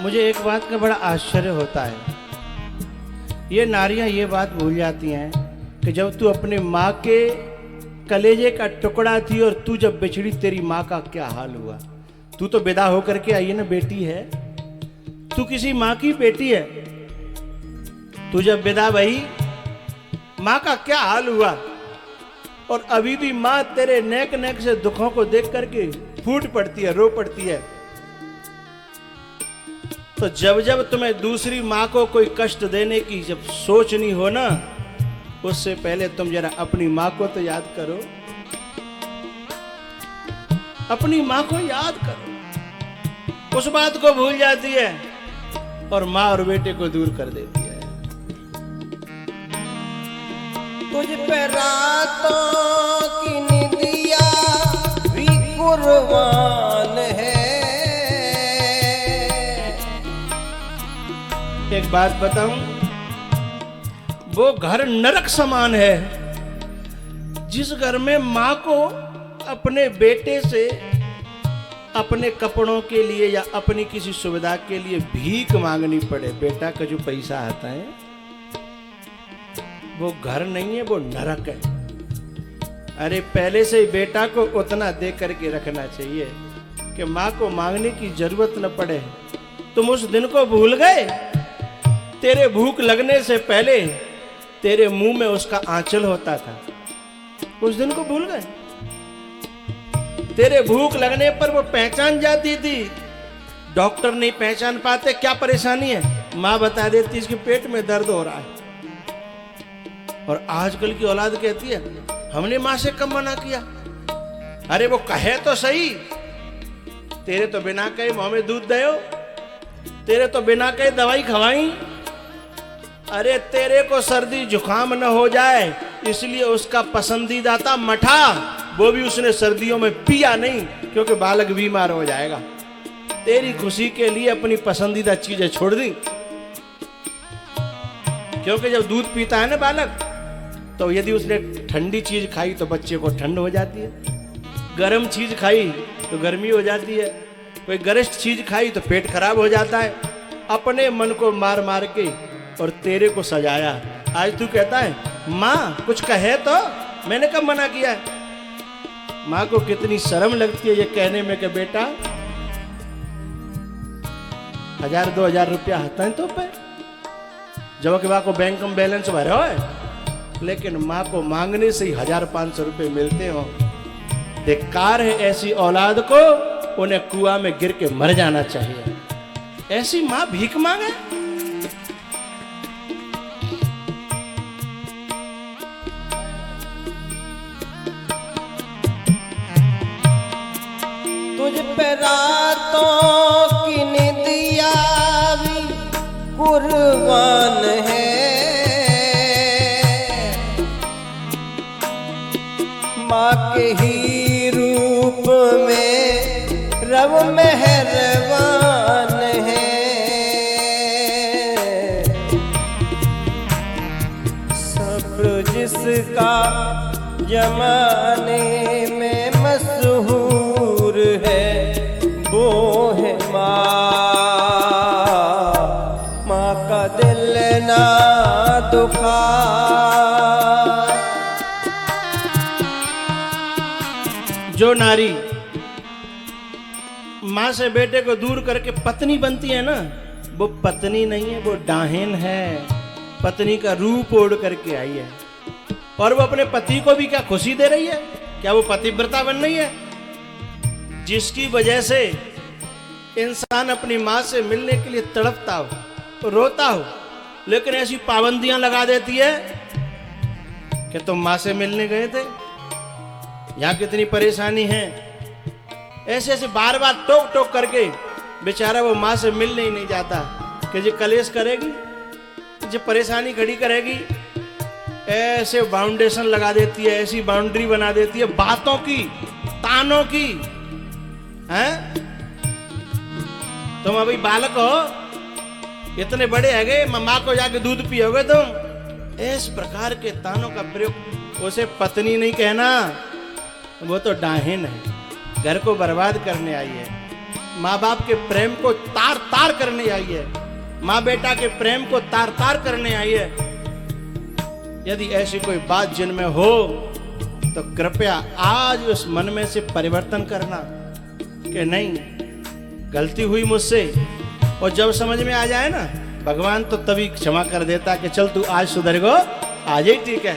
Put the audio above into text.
मुझे एक बात का बड़ा आश्चर्य होता है, ये नारियां ये बात भूल जाती हैं कि जब तू अपने माँ के कलेजे का टुकड़ा थी और तू जब बिछड़ी तेरी माँ का क्या हाल हुआ। तू तो विदा होकर के आई है ना, बेटी है, तू किसी माँ की बेटी है। तू जब विदा भई माँ का क्या हाल हुआ, और अभी भी माँ तेरे नेक नेक से दुखों को देख करके फूट पड़ती है, रो पड़ती है। तो जब जब तुम्हें दूसरी माँ को कोई कष्ट देने की जब सोचनी हो ना, उससे पहले तुम जरा अपनी माँ को तो याद करो, अपनी माँ को याद करो। उस बात को भूल जाती है और माँ और बेटे को दूर कर देती है। तुझ पे रातों की निदिया भी कुर्बान है। एक बात बताऊं, वो घर नरक समान है जिस घर में माँ को अपने बेटे से अपने कपड़ों के लिए या अपनी किसी सुविधा के लिए भीख मांगनी पड़े। बेटा का जो पैसा आता है वो घर नहीं है, वो नरक है। अरे पहले से ही बेटा को उतना दे करके रखना चाहिए कि माँ को मांगने की जरूरत न पड़े। तुम उस दिन को भूल गए। तेरे भूख लगने से पहले तेरे मुंह में उसका आंचल होता था, उस दिन को भूल गए। तेरे भूख लगने पर वो पहचान जाती थी। डॉक्टर नहीं पहचान पाते क्या परेशानी है, माँ बता देती इसके पेट में दर्द हो रहा है। और आजकल की औलाद कहती है हमने माँ से कब मना किया। अरे वो कहे तो सही, तेरे तो बिना कहे मुंह में दूध दयो, तेरे तो बिना कहे दवाई खवाई। अरे तेरे को सर्दी जुकाम न हो जाए इसलिए उसका पसंदीदा था मठा, वो भी उसने सर्दियों में पिया नहीं क्योंकि बालक बीमार हो जाएगा। तेरी खुशी के लिए अपनी पसंदीदा चीजें छोड़ दी, क्योंकि जब दूध पीता है ना बालक, तो यदि उसने ठंडी चीज खाई तो बच्चे को ठंड हो जाती है, गर्म चीज खाई तो गर्मी हो जाती है, कोई गरिष्ठ चीज खाई तो पेट खराब हो जाता है। अपने मन को मार मार के और तेरे को सजाया। आज तू कहता है माँ कुछ कहे तो, मैंने कब मना किया है। माँ को कितनी शर्म लगती है ये कहने में कि बेटा 1000-2000 रुपया आता है तो पे, जब कि माँ को बैंक में बैलेंस भरे हो, लेकिन माँ को मांगने से ही 1500 रुपये मिलते हो। धिक्कार है ऐसी औलाद को, उन्हें कुआं में गिर के मर जाना चाहिए। ऐसी माँ भीख मांगे। तुझ पे रातों की निदिया भी कुर्बान है। माँ के ही रूप में रब मेहरबान है। सब्र जिसका जमाने में मशहूर है वो है माँ। माँ का दिल ना दुखा। जो नारी माँ से बेटे को दूर करके पत्नी बनती है ना, वो पत्नी नहीं है, वो डाहिन है। पत्नी का रूप ओढ़ करके आई है और वो अपने पति को भी क्या खुशी दे रही है, क्या वो पतिव्रता बन रही है। जिसकी वजह से इंसान अपनी माँ से मिलने के लिए तड़पता हो, रोता हो, लेकिन ऐसी पाबंदियां लगा देती है कि तुम माँ से मिलने गए थे, यहाँ कितनी परेशानी है। ऐसे ऐसे बार बार टोक टोक करके बेचारा वो माँ से मिलने ही नहीं जाता कि जो कलेश करेगी, जो परेशानी खड़ी करेगी। ऐसे बाउंडेशन लगा देती है, ऐसी बाउंड्री बना देती है बातों की, तानों की। हैं तुम अभी बालक हो, इतने बड़े है गए, माँ को जाके दूध पियोगे तुम। इस प्रकार के तानों का प्रयोग। उसे पत्नी नहीं कहना, वो तो डाहिन है, घर को बर्बाद करने आई है। माँ बाप के प्रेम को तार तार करने आई है, माँ बेटा के प्रेम को तार तार करने आई है। यदि ऐसी कोई बात जिनमें हो तो कृपया आज उस मन में से परिवर्तन करना कि नहीं, गलती हुई मुझसे। और जब समझ में आ जाए ना, भगवान तो तभी क्षमा कर देता कि चल तू आज सुधर गो, आज ही ठीक है।